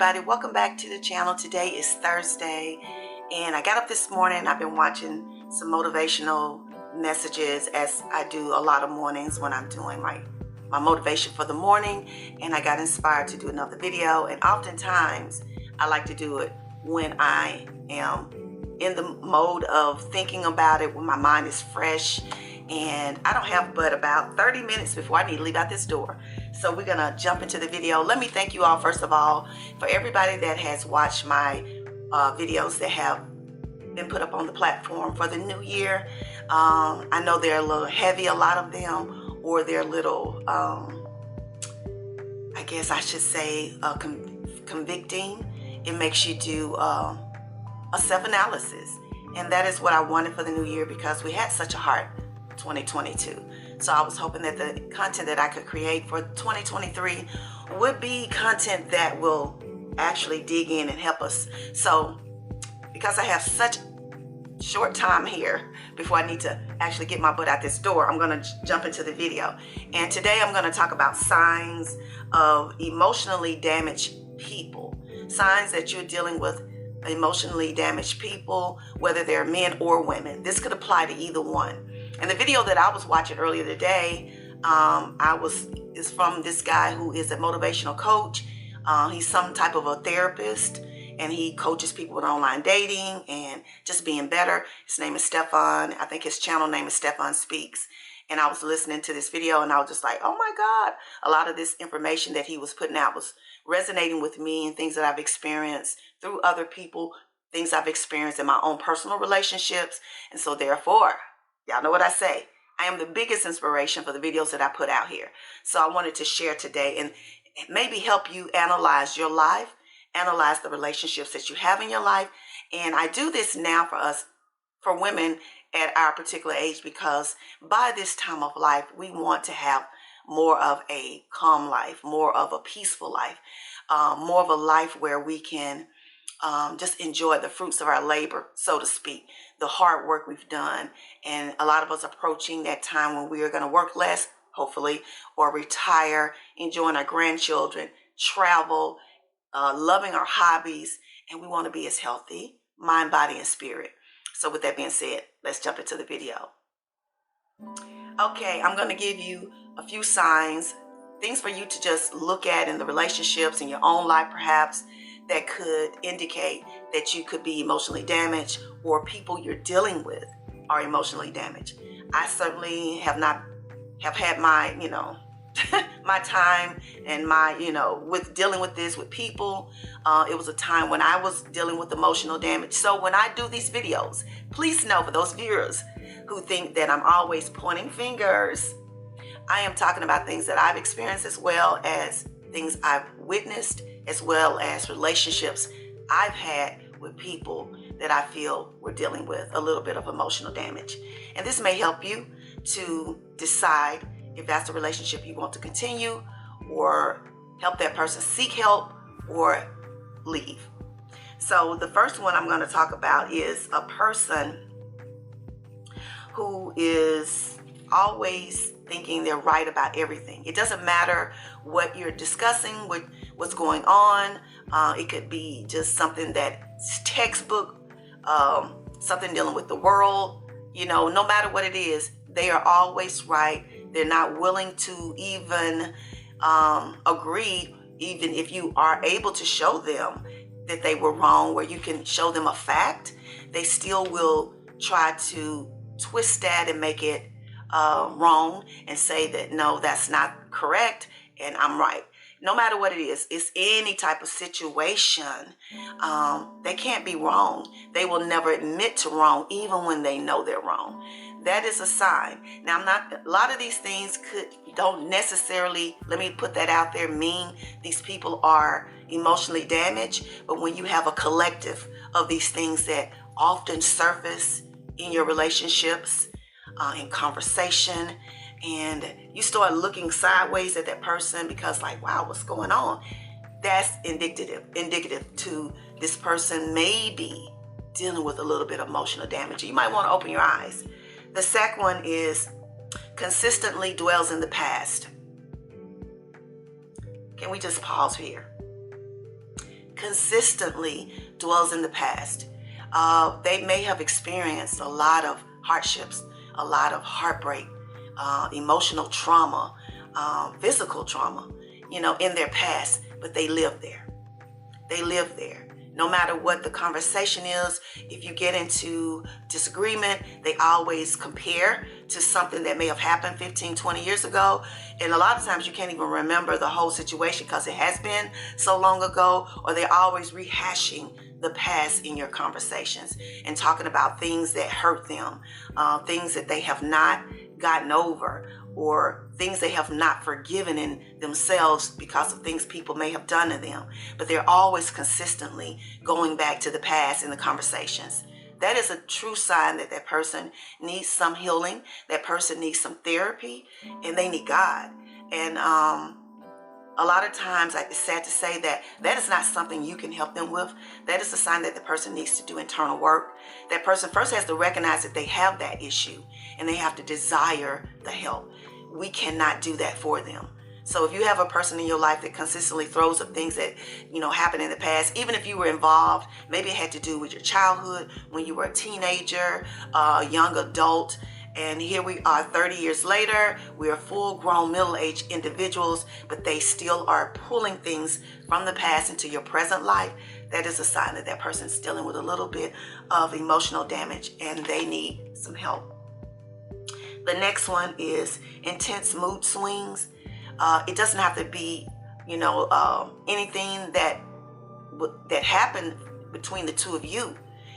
everybody, welcome back to the channel. Today is Thursday and I got up this morning. I've been watching some motivational messages, as I do a lot of mornings when I'm doing my motivation for the morning, and I got inspired to do another video. And oftentimes I like to do it when I am in the mode of thinking about it, when my mind is fresh, and I don't have but about 30 minutes before I need to leave out this door. So we're gonna jump into the video. Let me thank you all, first of all, for everybody that has watched my videos that have been put up on the platform for the new year. I know they're a little heavy, a lot of them, or they're a little, I guess I should say, convicting. It makes you do a self-analysis, and that is what I wanted for the new year, because we had such a hard 2022. So I was hoping that the content that I could create for 2023 would be content that will actually dig in and help us. So because I have such short time here before I need to actually get my butt out this door, I'm going to jump into the video. And today I'm going to talk about signs of emotionally damaged people. Signs that you're dealing with emotionally damaged people, whether they're men or women. This could apply to either one. And the video that I was watching earlier today, is from this guy who is a motivational coach. He's some type of a therapist, and he coaches people with online dating and just being better. His name is Stefan. I think his channel name is Stefan Speaks. And I was listening to this video and I was just like, oh my God, a lot of this information that he was putting out was resonating with me, and things that I've experienced through other people, things I've experienced in my own personal relationships. And so therefore, y'all know what I say, I am the biggest inspiration for the videos that I put out here. So I wanted to share today and maybe help you analyze your life, analyze the relationships that you have in your life. And I do this now for us, for women at our particular age, because by this time of life, we want to have more of a calm life, more of a peaceful life, more of a life where we can just enjoy the fruits of our labor, so to speak, the hard work we've done. And a lot of us approaching that time when we are going to work less, hopefully, or retire, enjoying our grandchildren, travel, loving our hobbies, and we want to be as healthy, mind, body, and spirit. So with that being said, let's jump into the video. Okay, I'm going to give you a few signs, things for you to just look at in the relationships in your own life, perhaps, that could indicate that you could be emotionally damaged, or people you're dealing with are emotionally damaged. I certainly have had my, my time and my, with dealing with this with people. It was a time when I was dealing with emotional damage. So when I do these videos, please know, for those viewers who think that I'm always pointing fingers, I am talking about things that I've experienced, as well as things I've witnessed, as well as relationships I've had with people that I feel were dealing with a little bit of emotional damage. And this may help you to decide if that's a relationship you want to continue, or help that person seek help or leave. So the first one I'm going to talk about is a person who is always thinking they're right about everything. It doesn't matter what you're discussing, what's going on. It could be just something that's textbook, something dealing with the world. No matter what it is, they are always right. They're not willing to even agree, even if you are able to show them that they were wrong, where you can show them a fact. They still will try to twist that and make it wrong, and say that no, that's not correct and I'm right. No matter what it is, it's any type of situation. They can't be wrong. They will never admit to wrong, even when they know they're wrong. That is a sign. Now, a lot of these things don't necessarily, let me put that out there, mean these people are emotionally damaged. But when you have a collective of these things that often surface in your relationships, in conversation, and you start looking sideways at that person because, like, wow, what's going on? That's indicative to this person may be dealing with a little bit of emotional damage. You might want to open your eyes. The second one is consistently dwells in the past. Can we just pause here? consistently dwells in the past. They may have experienced a lot of hardships, a lot of heartbreak, emotional trauma, physical trauma, in their past, but they live there. They live there. No matter what the conversation is, if you get into disagreement, they always compare to something that may have happened 15, 20 years ago. And a lot of times you can't even remember the whole situation because it has been so long ago, or they're always rehashing the past in your conversations and talking about things that hurt them, things that they have not gotten over, or things they have not forgiven in themselves because of things people may have done to them. But they're always consistently going back to the past in the conversations. That is a true sign that that person needs some healing, that person needs some therapy, and they need God. And a lot of times, it's sad to say that is not something you can help them with. That is a sign that the person needs to do internal work. That person first has to recognize that they have that issue, and they have to desire the help. We cannot do that for them. So if you have a person in your life that consistently throws up things that, happened in the past, even if you were involved, maybe it had to do with your childhood, when you were a teenager, a young adult, and here we are 30 years later, we are full-grown middle-aged individuals, but they still are pulling things from the past into your present life. That is a sign that that person's dealing with a little bit of emotional damage and they need some help. The next one is intense mood swings. It doesn't have to be, anything that happened between the two of you.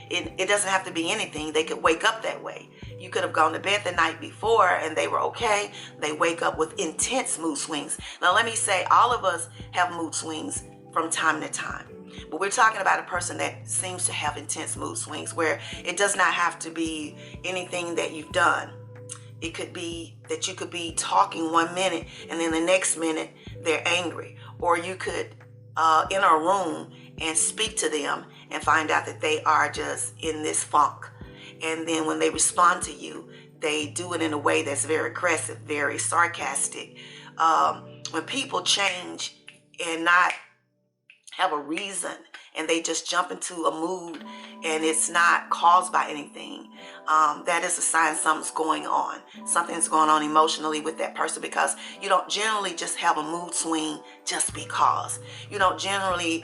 It doesn't have to be anything. They could wake up that way. You could have gone to bed the night before and they were okay. They wake up with intense mood swings. Now, let me say, all of us have mood swings from time to time. But we're talking about a person that seems to have intense mood swings where it does not have to be anything that you've done. It could be that you could be talking 1 minute and then the next minute they're angry. Or you could enter a room and speak to them and find out that they are just in this funk. And then when they respond to you, they do it in a way that's very aggressive, very sarcastic. When people change and not have a reason and they just jump into a mood and it's not caused by anything, that is a sign something's going on. Something's going on emotionally with that person, because you don't generally just have a mood swing just because. You don't generally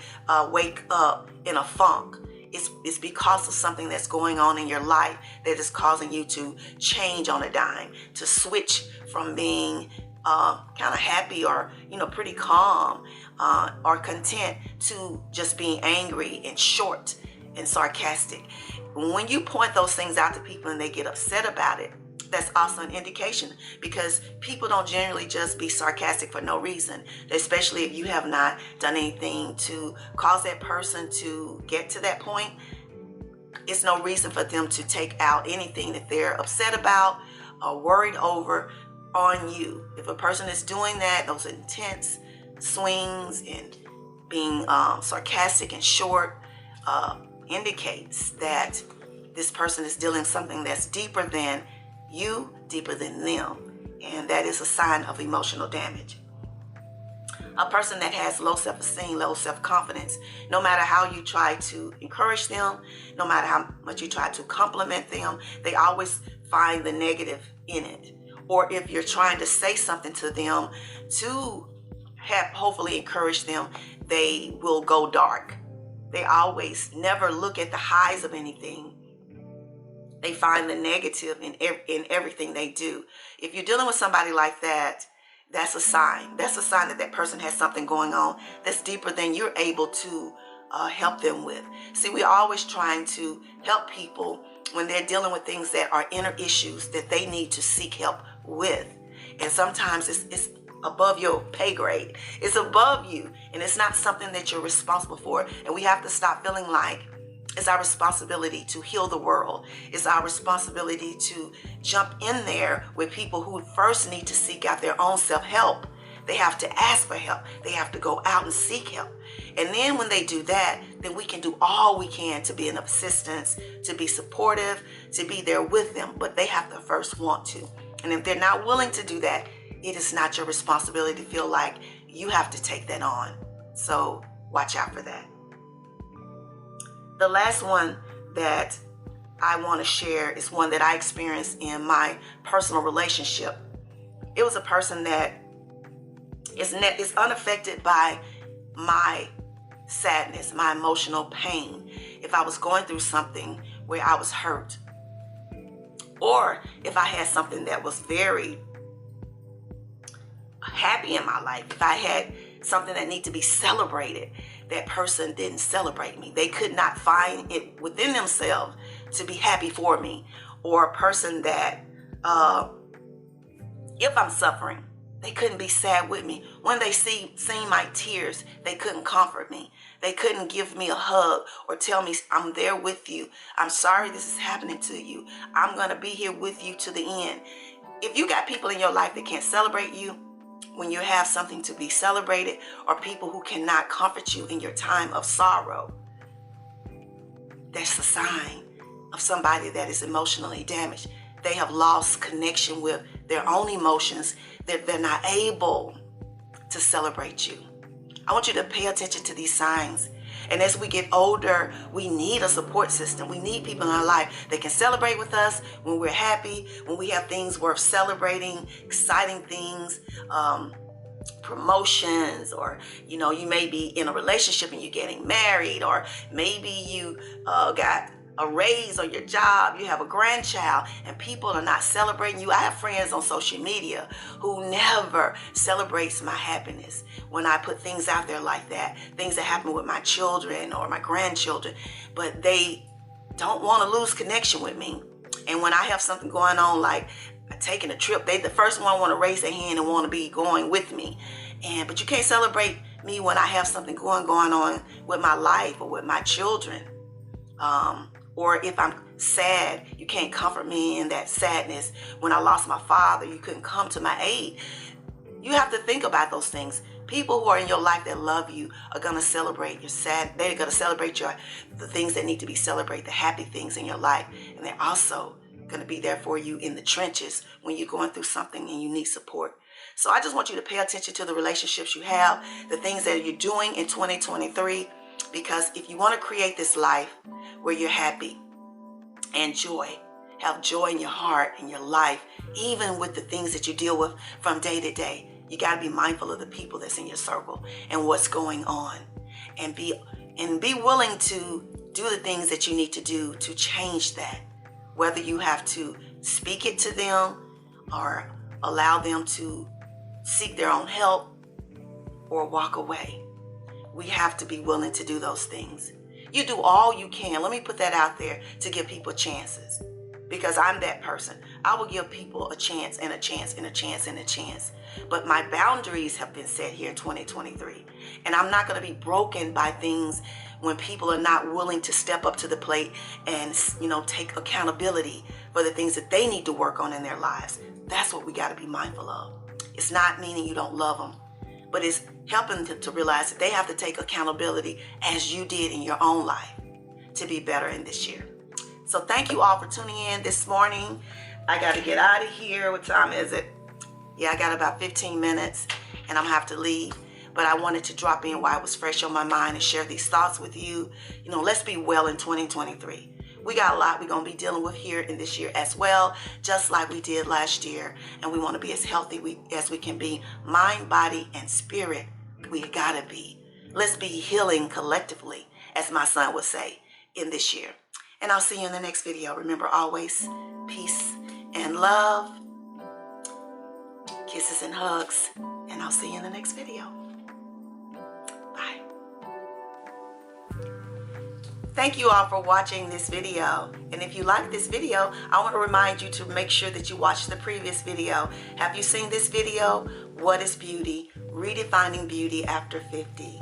wake up in a funk. It's because of something that's going on in your life that is causing you to change on a dime, to switch from being kind of happy or pretty calm or content to just being angry and short and sarcastic. When you point those things out to people and they get upset about it, that's also an indication, because people don't generally just be sarcastic for no reason, especially if you have not done anything to cause that person to get to that point. It's no reason for them to take out anything that they're upset about or worried over on you. If a person is doing that, those intense swings and being sarcastic and short indicates that this person is dealing with something that's deeper than you, deeper than them, and that is a sign of emotional damage. A person that has low self-esteem, low self-confidence, no matter how you try to encourage them, no matter how much you try to compliment them, they always find the negative in it. Or if you're trying to say something to them to hopefully encourage them, they will go dark. They always never look at the highs of anything. They find the negative in everything they do. If you're dealing with somebody like that, that's a sign. That's a sign that that person has something going on that's deeper than you're able to help them with. See, we're always trying to help people when they're dealing with things that are inner issues that they need to seek help with. And sometimes it's above your pay grade. It's above you, and it's not something that you're responsible for. And we have to stop feeling like it's our responsibility to heal the world. It's our responsibility to jump in there with people who first need to seek out their own self-help. They have to ask for help. They have to go out and seek help. And then when they do that, then we can do all we can to be an assistance, to be supportive, to be there with them. But they have to first want to. And if they're not willing to do that, it is not your responsibility to feel like you have to take that on. So watch out for that. The last one that I want to share is one that I experienced in my personal relationship. It was a person that is unaffected by my sadness, my emotional pain. If I was going through something where I was hurt, or if I had something that was very happy in my life, if I had something that needed to be celebrated, that person didn't celebrate me. They could not find it within themselves to be happy for me. Or a person that, if I'm suffering, they couldn't be sad with me. When they seen my tears, they couldn't comfort me. They couldn't give me a hug or tell me, I'm there with you. I'm sorry this is happening to you. I'm going to be here with you to the end. If you got people in your life that can't celebrate you when you have something to be celebrated, or people who cannot comfort you in your time of sorrow, that's a sign of somebody that is emotionally damaged. They have lost connection with their own emotions, that they're not able to celebrate you. I want you to pay attention to these signs. And as we get older, we need a support system. We need people in our life that can celebrate with us when we're happy, when we have things worth celebrating, exciting things, promotions, or you may be in a relationship and you're getting married, or maybe you got a raise on your job, you have a grandchild, and people are not celebrating you. I have friends on social media who never celebrates my happiness when I put things out there like that, things that happen with my children or my grandchildren, but they don't want to lose connection with me. And when I have something going on, like taking a trip, they the first one want to raise their hand and want to be going with me. But you can't celebrate me when I have something going on with my life or with my children. Or if I'm sad, you can't comfort me in that sadness. When I lost my father, you couldn't come to my aid. You have to think about those things. People who are in your life that love you are going to celebrate your sad. They're going to celebrate the things that need to be celebrated, the happy things in your life. And they're also going to be there for you in the trenches when you're going through something and you need support. So I just want you to pay attention to the relationships you have, the things that you're doing in 2023. Because if you want to create this life where you're happy and have joy in your heart and your life, even with the things that you deal with from day to day, you got to be mindful of the people that's in your circle and what's going on, and be willing to do the things that you need to do to change that. Whether you have to speak it to them or allow them to seek their own help or walk away. We have to be willing to do those things. You do all you can. Let me put that out there to give people chances, because I'm that person. I will give people a chance and a chance and a chance and a chance. But my boundaries have been set here in 2023. And I'm not going to be broken by things when people are not willing to step up to the plate and, take accountability for the things that they need to work on in their lives. That's what we got to be mindful of. It's not meaning you don't love them, but it's helping them to realize that they have to take accountability as you did in your own life to be better in this year. So thank you all for tuning in this morning. I got to get out of here. What time is it? Yeah, I got about 15 minutes and I'm going to have to leave. But I wanted to drop in while it was fresh on my mind and share these thoughts with you. Let's be well in 2023. We got a lot we're going to be dealing with here in this year as well, just like we did last year. And we want to be as healthy as we can be, mind, body, and spirit. We got to be. Let's be healing collectively, as my son would say, in this year. And I'll see you in the next video. Remember, always peace and love, kisses and hugs, and I'll see you in the next video. Bye. Thank you all for watching this video. And if you like this video, I want to remind you to make sure that you watch the previous video. Have you seen this video? What is beauty? Redefining beauty after 50.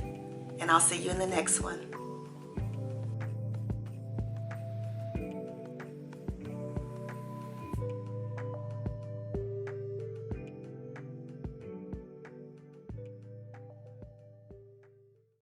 And I'll see you in the next one.